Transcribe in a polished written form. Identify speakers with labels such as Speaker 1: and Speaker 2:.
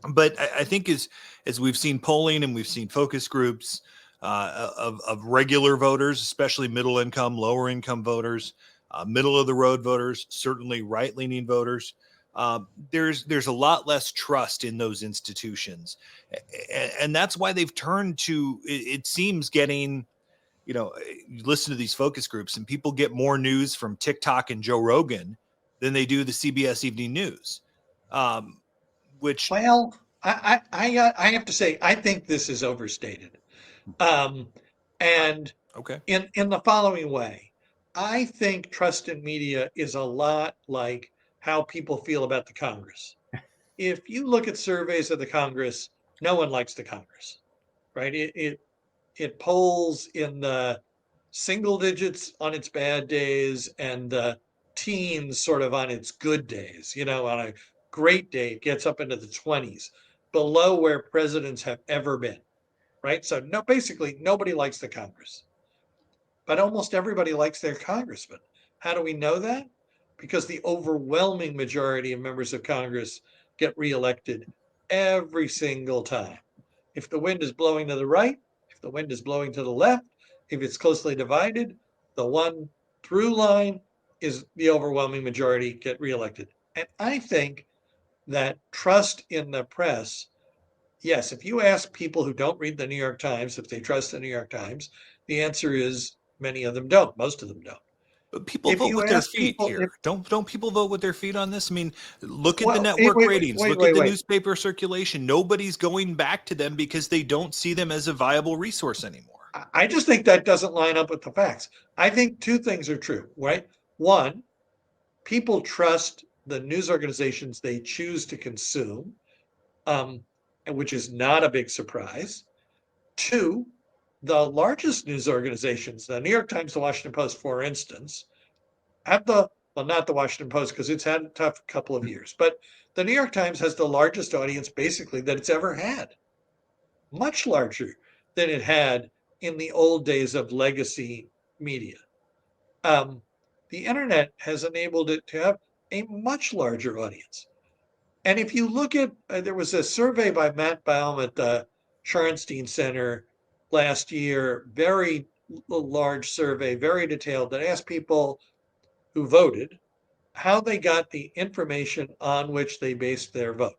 Speaker 1: But I think as we've seen polling and we've seen focus groups of regular voters, especially middle income, lower income voters, middle of the road voters, certainly right leaning voters, there's a lot less trust in those institutions, and that's why they've turned to. It seems getting, you listen to these focus groups and people get more news from TikTok and Joe Rogan than they do the CBS Evening News. Um, which
Speaker 2: Well, I have to say, I think this is overstated. Um, and
Speaker 1: Okay.
Speaker 2: in the following way, I think trust in media is a lot like how people feel about the Congress. If you look at surveys of the Congress, no one likes the Congress, right? It polls in the single digits on its bad days and the teens sort of on its good days. On a great day, it gets up into the 20s, below where presidents have ever been, right? So no, basically nobody likes the Congress, but almost everybody likes their congressman. How do we know that? Because the overwhelming majority of members of Congress get reelected every single time. If the wind is blowing to the right, if the wind is blowing to the left, if it's closely divided, the one through line is the overwhelming majority get reelected. And I think that trust in the press, yes, if you ask people who don't read the New York Times if they trust the New York Times, the answer is many of them don't. Most of them don't.
Speaker 1: But people
Speaker 2: If
Speaker 1: vote
Speaker 2: you
Speaker 1: with their
Speaker 2: ask
Speaker 1: feet
Speaker 2: people,
Speaker 1: here.
Speaker 2: if
Speaker 1: Don't people vote with their feet on this? I mean, look at the
Speaker 2: well, wait,
Speaker 1: network
Speaker 2: wait, wait,
Speaker 1: ratings,
Speaker 2: wait,
Speaker 1: look at
Speaker 2: wait,
Speaker 1: the
Speaker 2: wait.
Speaker 1: newspaper circulation. Nobody's going back to them because they don't see them as a viable resource anymore.
Speaker 2: I just think that doesn't line up with the facts. I think two things are true, right? One, people trust the news organizations they choose to consume, um, which is not a big surprise. Two, the largest news organizations, the New York Times, the Washington Post, for instance, have well, not the Washington Post because it's had a tough couple of years, but the New York Times has the largest audience basically that it's ever had, much larger than it had in the old days of legacy media. Um, the internet has enabled it to have a much larger audience. And if you look at, there was a survey by Matt Baum at the Shorenstein Center last year, very large survey, very detailed, that asked people who voted how they got the information on which they based their vote.